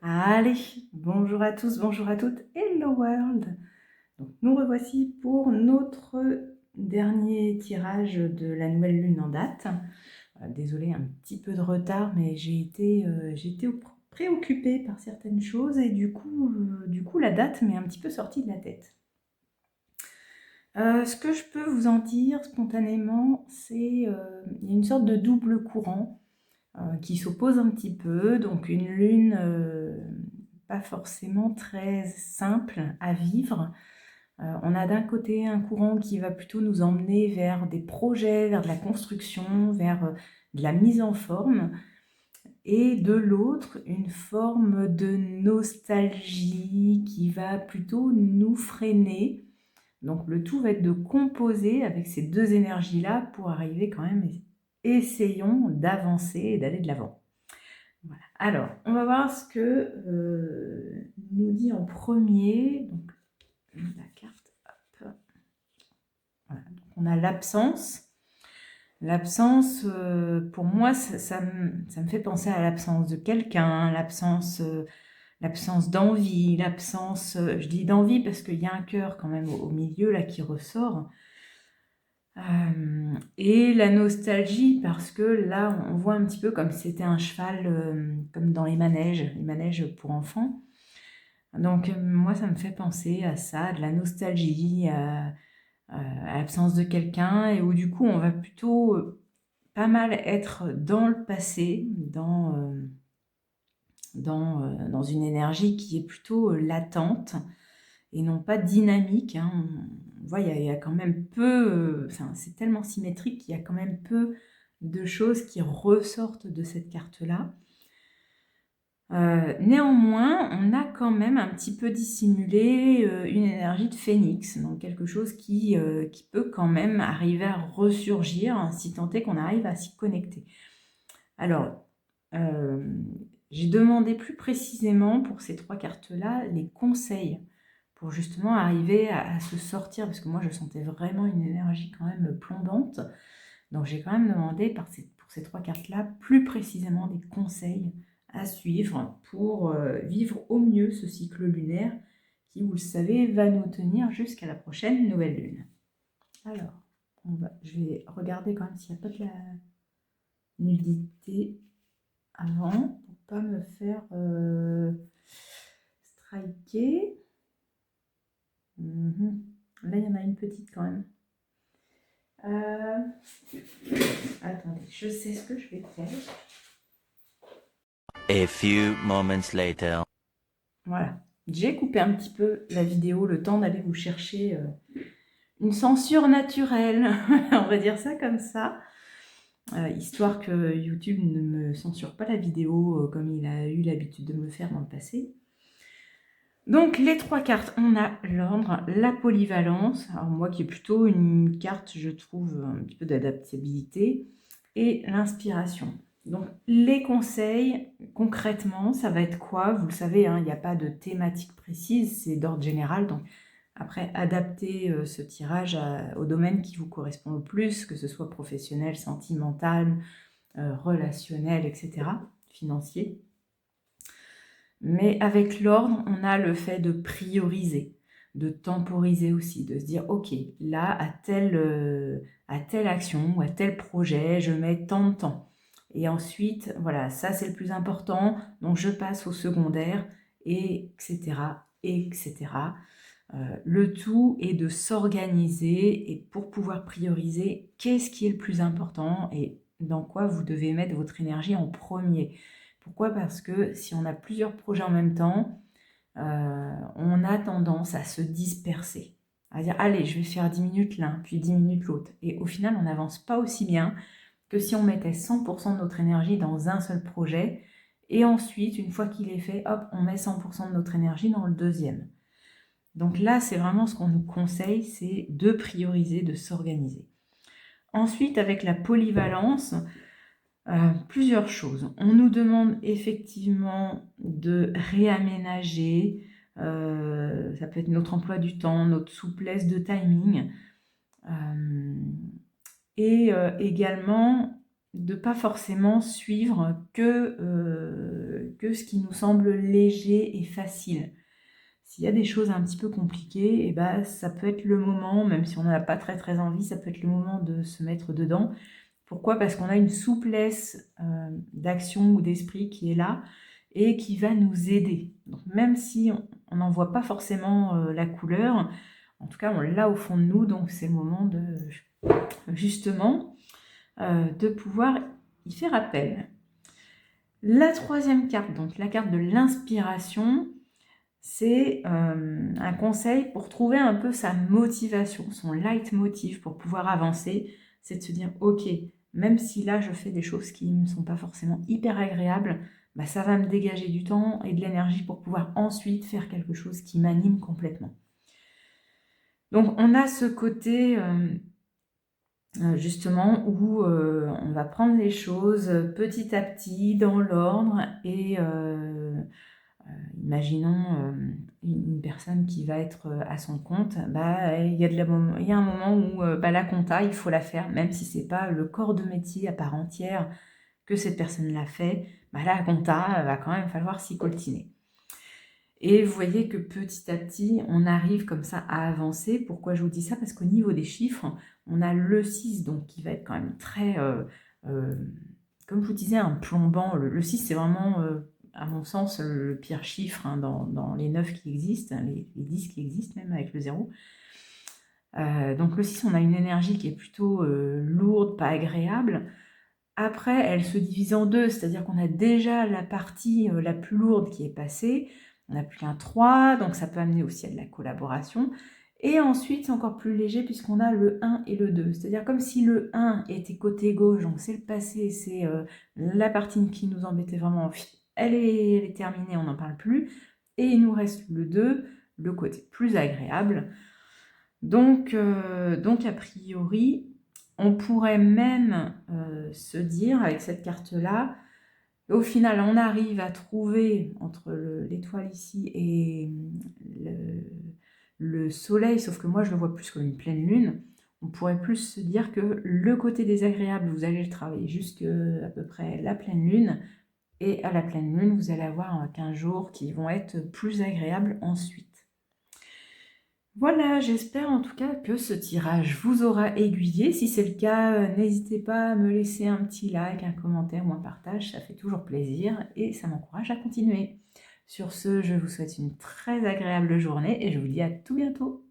Allez, bonjour à tous, bonjour à toutes, hello world. Donc nous revoici pour notre dernier tirage de la nouvelle lune en date. Désolée, un petit peu de retard, mais j'ai été préoccupée par certaines choses et du coup la date m'est un petit peu sortie de la tête. Ce que je peux vous en dire spontanément, c'est il y a une sorte de double courant qui s'opposent un petit peu, donc une lune pas forcément très simple à vivre. On a d'un côté un courant qui va plutôt nous emmener vers des projets, vers de la construction, vers de la mise en forme, et de l'autre, une forme de nostalgie qui va plutôt nous freiner. Donc le tout va être de composer avec ces deux énergies-là pour arriver quand même, essayons d'avancer et d'aller de l'avant. Voilà. Alors, on va voir ce que nous dit en premier. Donc, la carte, hop. Voilà. Donc, on a l'absence. L'absence, pour moi, ça me fait penser à l'absence de quelqu'un, l'absence d'envie, je dis d'envie parce qu'il y a un cœur quand même au milieu là qui ressort. Et la nostalgie, parce que là, on voit un petit peu comme si c'était un cheval, comme dans les manèges pour enfants. Donc, moi, ça me fait penser à ça, de la nostalgie, à l'absence de quelqu'un, et où du coup, on va plutôt pas mal être dans le passé, dans une énergie qui est plutôt latente et non pas dynamique. Hein. On voit, il y a quand même peu, c'est tellement symétrique qu'il y a quand même peu de choses qui ressortent de cette carte-là. Néanmoins, on a quand même un petit peu dissimulé une énergie de phénix, donc quelque chose qui peut quand même arriver à ressurgir, hein, si tant est qu'on arrive à s'y connecter. Alors, j'ai demandé plus précisément pour ces trois cartes-là les conseils pour justement arriver à se sortir, parce que moi je sentais vraiment une énergie quand même plombante. Donc j'ai quand même demandé pour ces trois cartes-là plus précisément des conseils à suivre pour vivre au mieux ce cycle lunaire qui, vous le savez, va nous tenir jusqu'à la prochaine nouvelle lune. Alors, je vais regarder quand même s'il n'y a pas de la nudité avant pour pas me faire striker. Là, il y en a une petite quand même. Attendez, je sais ce que je vais faire. A few moments later. Voilà. J'ai coupé un petit peu la vidéo, le temps d'aller vous chercher une censure naturelle, on va dire ça comme ça, histoire que YouTube ne me censure pas la vidéo comme il a eu l'habitude de me le faire dans le passé. Donc les trois cartes, on a l'ordre, la polyvalence, alors moi qui est plutôt une carte, je trouve, un petit peu d'adaptabilité, et l'inspiration. Donc les conseils, concrètement, ça va être quoi? Vous le savez, hein, il n'y a pas de thématique précise, c'est d'ordre général, donc après, adaptez ce tirage au domaine qui vous correspond le plus, que ce soit professionnel, sentimental, relationnel, etc., financier. Mais avec l'ordre, on a le fait de prioriser, de temporiser aussi, de se dire, ok, là, à telle action ou à tel projet, je mets tant de temps. Et ensuite, voilà, ça c'est le plus important, donc je passe au secondaire, et etc., etc. Le tout est de s'organiser et pour pouvoir prioriser, qu'est-ce qui est le plus important et dans quoi vous devez mettre votre énergie en premier. Pourquoi? Parce que si on a plusieurs projets en même temps, on a tendance à se disperser, à dire allez, je vais faire 10 minutes l'un, puis 10 minutes l'autre. Et au final, on n'avance pas aussi bien que si on mettait 100% de notre énergie dans un seul projet, et ensuite, une fois qu'il est fait, hop, on met 100% de notre énergie dans le deuxième. Donc là, c'est vraiment ce qu'on nous conseille, c'est de prioriser, de s'organiser. Ensuite, avec la polyvalence, plusieurs choses. On nous demande effectivement de réaménager, ça peut être notre emploi du temps, notre souplesse de timing, et également de ne pas forcément suivre que que ce qui nous semble léger et facile. S'il y a des choses un petit peu compliquées, et ben, ça peut être le moment, même si on n'en a pas très envie, ça peut être le moment de se mettre dedans. Pourquoi? Parce qu'on a une souplesse d'action ou d'esprit qui est là et qui va nous aider. Donc même si on n'en voit pas forcément la couleur, en tout cas on l'a au fond de nous, donc c'est le moment de justement de pouvoir y faire appel. La troisième carte, donc la carte de l'inspiration, c'est un conseil pour trouver un peu sa motivation, son leitmotiv pour pouvoir avancer, c'est de se dire ok, même si là je fais des choses qui ne sont pas forcément hyper agréables, bah, ça va me dégager du temps et de l'énergie pour pouvoir ensuite faire quelque chose qui m'anime complètement. Donc on a ce côté justement où on va prendre les choses petit à petit dans l'ordre et imaginons une personne qui va être à son compte, bah, il y a un moment où la compta, il faut la faire, même si c'est pas le corps de métier à part entière que cette personne l'a fait, bah, la compta, va quand même falloir s'y coltiner. Et vous voyez que petit à petit, on arrive comme ça à avancer. Pourquoi je vous dis ça? Parce qu'au niveau des chiffres, on a le 6, donc qui va être quand même très, comme je vous disais, un plombant. Le 6, c'est vraiment, à mon sens, le pire chiffre hein, dans les 9 qui existent, les 10 qui existent même avec le 0. Donc le 6, on a une énergie qui est plutôt lourde, pas agréable. Après, elle se divise en deux, c'est-à-dire qu'on a déjà la partie la plus lourde qui est passée, on n'a plus qu'un 3, donc ça peut amener aussi à de la collaboration. Et ensuite, c'est encore plus léger puisqu'on a le 1 et le 2. C'est-à-dire comme si le 1 était côté gauche, donc c'est le passé, c'est la partie qui nous embêtait vraiment, elle est terminée, on n'en parle plus. Et il nous reste le 2, le côté plus agréable. Donc a priori, on pourrait même se dire, avec cette carte-là, au final, on arrive à trouver entre l'étoile ici et le soleil, sauf que moi, je le vois plus comme une pleine lune. On pourrait plus se dire que le côté désagréable, vous allez le travailler jusqu'à à peu près la pleine lune. Et à la pleine lune, vous allez avoir 15 jours qui vont être plus agréables ensuite. Voilà, j'espère en tout cas que ce tirage vous aura aiguillé. Si c'est le cas, n'hésitez pas à me laisser un petit like, un commentaire ou un partage, ça fait toujours plaisir et ça m'encourage à continuer. Sur ce, je vous souhaite une très agréable journée et je vous dis à tout bientôt.